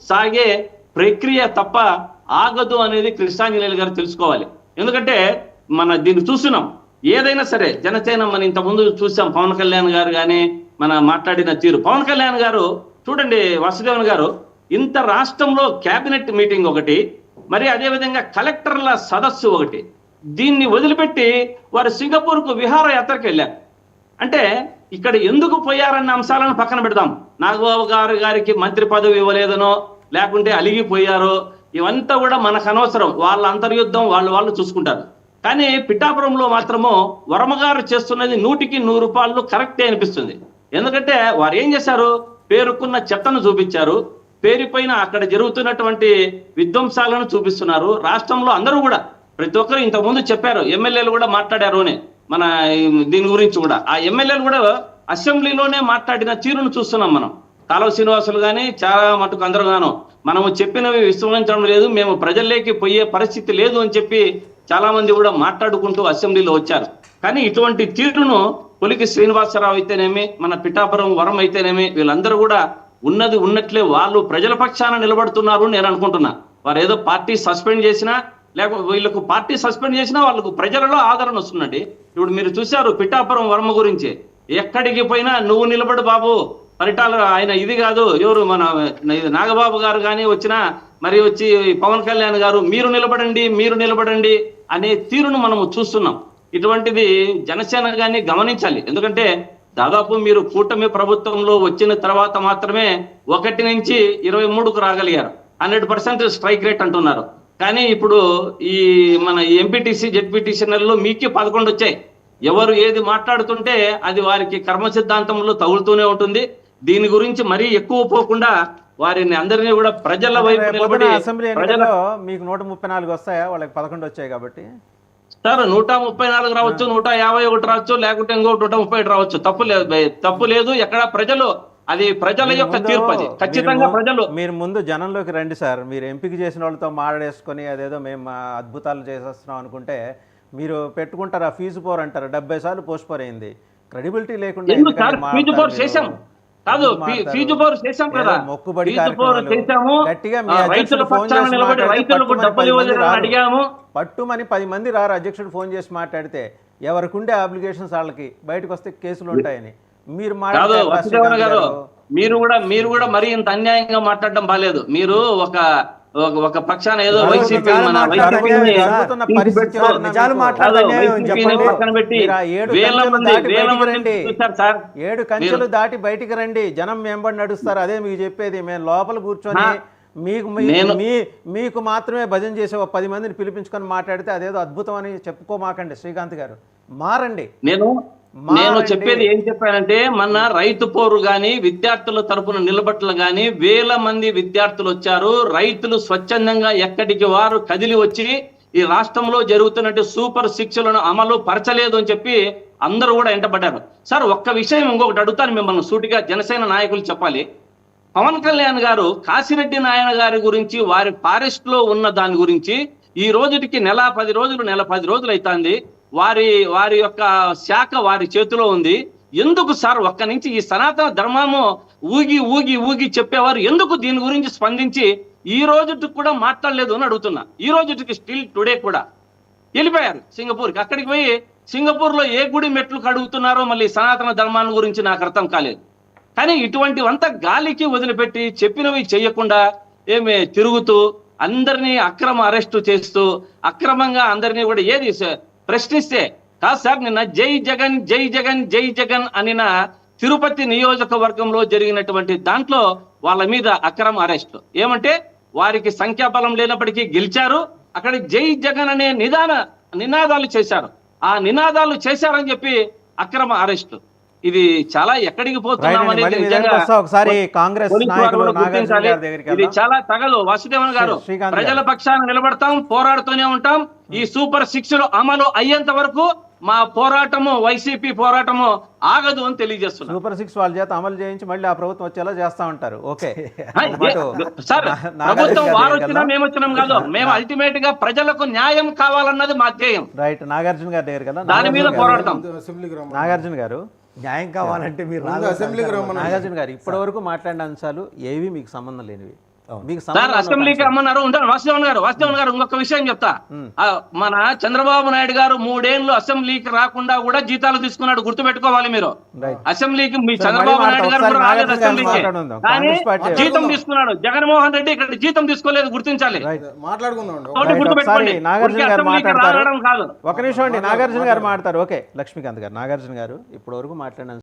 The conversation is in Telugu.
సాగే ప్రక్రియ తప్ప ఆగదు అనేది కృష్ణాంజనేయులు గారు తెలుసుకోవాలి. ఎందుకంటే దీన్ని చూస్తున్నాం. ఏదైనా సరే జనసేన మన ఇంతకుముందు చూసాం, పవన్ కళ్యాణ్ గారు కానీ మన మాట్లాడిన తీరు. పవన్ కళ్యాణ్ గారు చూడండి, వాసుదేవన్ గారు, ఇంత రాష్ట్రంలో క్యాబినెట్ మీటింగ్ ఒకటి, మరి అదేవిధంగా కలెక్టర్ల సదస్సు ఒకటి, దీన్ని వదిలిపెట్టి వారు సింగపూర్కు విహారయాత్రకు వెళ్ళారు. అంటే ఇక్కడ ఎందుకు పోయారన్న అంశాలను పక్కన పెడదాం. నాగబాబు గారికి మంత్రి పదవి ఇవ్వలేదనో లేకుంటే అలిగిపోయారో ఇవంతా కూడా మనకు అనవసరం. వాళ్ళ అంతర్యుద్ధం వాళ్ళు చూసుకుంటారు. కానీ పిఠాపురంలో మాత్రము వర్మగారు చేస్తున్నది 100కి 100 కరెక్టే అనిపిస్తుంది. ఎందుకంటే వారు ఏం చేశారు, పేరుకున్న చెత్తను చూపించారు, పేరుపైన అక్కడ జరుగుతున్నటువంటి విధ్వంసాలను చూపిస్తున్నారు. రాష్ట్రంలో అందరూ కూడా ప్రతి ఒక్కరు ఇంతకుముందు చెప్పారు, ఎమ్మెల్యేలు కూడా మాట్లాడారు అని మన దీని గురించి కూడా. ఆ ఎమ్మెల్యేలు కూడా అసెంబ్లీలోనే మాట్లాడిన తీరును చూస్తున్నాం మనం. కాలువ శ్రీనివాసులు కానీ చాలా మటుకు అందరూ గాను మనము చెప్పినవి విశ్వసించడం లేదు, మేము ప్రజల్లోకి పోయే పరిస్థితి లేదు అని చెప్పి చాలా మంది కూడా మాట్లాడుకుంటూ అసెంబ్లీలో వచ్చారు. కానీ ఇటువంటి తీరును పులికి శ్రీనివాసరావు అయితేనేమి, మన పిఠాపురం వరం అయితేనేమి, వీళ్ళందరూ కూడా ఉన్నది ఉన్నట్లే వాళ్ళు ప్రజల పక్షాన నిలబడుతున్నారు నేను అనుకుంటున్నా. వారు ఏదో పార్టీ సస్పెండ్ చేసినా లేకపోతే వీళ్ళకు పార్టీ సస్పెండ్ చేసినా వాళ్ళకు ప్రజలలో ఆదరణ వస్తుందండి. ఇప్పుడు మీరు చూశారు పిఠాపురం వర్మ గురించి, ఎక్కడికి పోయినా నువ్వు నిలబడు బాబు, పరిటాలు ఆయన ఇది కాదు, ఎవరు మన నాగబాబు గారు కానీ వచ్చినా మరి వచ్చి పవన్ కళ్యాణ్ గారు మీరు నిలబడండి అనే తీరును మనము చూస్తున్నాం. ఇటువంటిది జనసేన గాని గమనించాలి. ఎందుకంటే దాదాపు మీరు కూటమి ప్రభుత్వంలో వచ్చిన తర్వాత మాత్రమే 1 నుంచి 23కు రాగలిగారు. 100% స్ట్రైక్ రేట్ అంటున్నారు. కానీ ఇప్పుడు ఈ మన ఎంపీటీసీ జెడ్పీటీసీలలో మీకే 11 వచ్చాయి. ఎవరు ఏది మాట్లాడుతుంటే అది వారికి కర్మ సిద్ధాంతంలో తగులుతూనే ఉంటుంది. దీని గురించి మరీ ఎక్కువ పోకుండా వారిని అందరినీ కూడా ప్రజల వైపు నిలబడి అసెంబ్లీ ఎన్నికల్లో మీకు 134 వస్తాయా, వాళ్ళకి 11 వచ్చాయి కాబట్టి సార్ 134 రావచ్చు, 151 రావచ్చు, లేకుంటే ఇంకొకటి 131 రావచ్చు. తప్పు లేదు. ఎక్కడ ప్రజలు, అది ప్రజల యొక్క తీర్పు. అది ఖచ్చితంగా ప్రజలు. మీరు ముందు జనంలోకి రండి సార్. మీరు ఎంపిక చేసిన వాళ్ళతో మాట్లాడేసుకొని అదేదో మేము అద్భుతాలు చేసేస్తున్నాం అనుకుంటే మీరు పెట్టుకుంటారు. ఆ ఫీజు పోర్ అంటారు, 70 సార్లు పోస్ట్ పోర్ అయింది. క్రెడిబిలిటీ లేకుండా ఫీజు పోర్ చేశాం కాదు, ఫీజు పోర్ చేశాం కదా, మొక్కుబడి గట్టిగా అడిగాము. పట్టుమని 10 మంది రారు, అధ్యక్షుడు ఫోన్ చేసి మాట్లాడితే ఎవరికి ఉండే అప్లికేషన్స్ వాళ్ళకి బయటకు వస్తే కేసులు ఉంటాయని మీరు మీరు కూడా మరీ ఇంత అన్యాయంగా మాట్లాడడం బాలేదు. మీరు ఒక పక్షాన ఏదో వైసీపీ పక్కన పెట్టి 7 కంచెలు దాటి బయటికి రండి, జనం వెంబడి నడుస్తారు. అదే మీకు చెప్పేది. మేము లోపల కూర్చొని మీకు మాత్రమే భజన చేసే 10 మందిని పిలిపించుకొని మాట్లాడితే అదేదో అద్భుతం అని చెప్పుకోమాకండి. శ్రీకాంత్ గారు మారండి. నేను చెప్పేది ఏం చెప్పానంటే, మన రైతు పోరు గాని విద్యార్థుల తరపున నిలబట్టలు గాని 1000 మంది విద్యార్థులు వచ్చారు. రైతులు స్వచ్ఛందంగా ఎక్కడికి వారు కదిలి వచ్చి ఈ రాష్ట్రంలో జరుగుతున్నట్టు సూపర్ 6లను అమలు పరచలేదు అని చెప్పి అందరూ కూడా ఎంటబడ్డారు. సార్ ఒక్క విషయం ఇంకొకటి అడుగుతాను మిమ్మల్ని సూటిగా, జనసేన నాయకులు చెప్పాలి. పవన్ కళ్యాణ్ గారు కాశిరెడ్డి నాయన గారి గురించి, వారి ఫారెస్ట్ లో ఉన్న దాని గురించి ఈ రోజుకి నెల 10 రోజులు అవుతుంది. వారి యొక్క శాఖ వారి చేతిలో ఉంది. ఎందుకు సార్ ఒక్క నుంచి ఈ సనాతన ధర్మము ఊగి చెప్పేవారు ఎందుకు దీని గురించి స్పందించి ఈ రోజుకి కూడా మాట్లాడలేదు అని అడుగుతున్నా. ఈ రోజుకి స్టిల్ టుడే కూడా వెళ్ళిపోయారు సింగపూర్కి. అక్కడికి పోయి సింగపూర్లో ఏ గుడి మెట్లు కడుగుతున్నారో మళ్ళీ సనాతన ధర్మాన్ని గురించి నాకు అర్థం కాలేదు. కానీ ఇటువంటివంతా గాలికి వదిలిపెట్టి చెప్పినవి చేయకుండా ఏమి తిరుగుతూ అందరినీ అక్రమ అరెస్టు చేస్తూ అక్రమంగా అందరినీ కూడా ఏది ప్రశ్నిస్తే కాదు సార్. నిన్న జై జగన్ అనిన తిరుపతి నియోజకవర్గంలో జరిగినటువంటి దాంట్లో వాళ్ళ మీద అక్రమ అరెస్ట్. ఏమంటే వారికి సంఖ్యాబలం లేనప్పటికీ గెలిచారు. అక్కడ జై జగన్ అనే నినాదాలు చేశారు. ఆ నినాదాలు చేశారని చెప్పి అక్రమ అరెస్ట్. ఇది చాలా ఎక్కడికి పోతున్నాం అనేది ఇది చాలా తగదు. వాసుదేవన్ గారు, ప్రజల పక్షాన నిలబడతాం, పోరాడుతూనే ఉంటాం. ఈ సూపర్ 6లు అమలు అయ్యేంత వరకు మా పోరాటము, వైసీపీ పోరాటము ఆగదు అని తెలియజేస్తున్నారు. సూపర్ 6 వాళ్ళ చేత అమలు చేయించి మళ్ళీ ఆ ప్రభుత్వం వచ్చేలా చేస్తా ఉంటారు. ఓకే సార్, ప్రభుత్వం వారు వచ్చినా మేము వచ్చినాం కాదు, మేము అల్టిమేట్ గా ప్రజలకు న్యాయం కావాలన్నది మా ధ్యేయం. రైట్. నాగార్జున గారి దగ్గర కదా, దాని మీద పోరాడతాం. నాగార్జున గారు, న్యాయం కావాలంటే మీరు నాగార్జున గారు ఇప్పటి వరకు మాట్లాడిన అంశాలు ఏవి మీకు సంబంధం లేనివి. మీకు సార్ సంబంధం అసెంబ్లీకి రమ్మన్నారు. ఉంటాను వాసుదేవన్ గారు ఇంకొక విషయం చెప్తా. మన చంద్రబాబు నాయుడు గారు 3 ఏళ్ళు అసెంబ్లీకి రాకుండా కూడా జీతాలు తీసుకున్నాడు, గుర్తు పెట్టుకోవాలి మీరు. అసెంబ్లీకి మీ చంద్రబాబు నాయుడు గారు కూడా రాలేదు అసెంబ్లీకి, కానీ జీతం తీసుకున్నాడు. జగన్మోహన్ రెడ్డి ఇక్కడ జీతం తీసుకోలేదు, గుర్తించాలి. గుర్తుపెట్టుకోండి, అసెంబ్లీకి రావడం కాదు. ఒక నిమిషం అండి, నాగార్జున గారు మాట్లాడతారు. ఓకే, లక్ష్మీకాంత్ గారు, నాగార్జున గారు ఇప్పటి వరకు మాట్లాడిన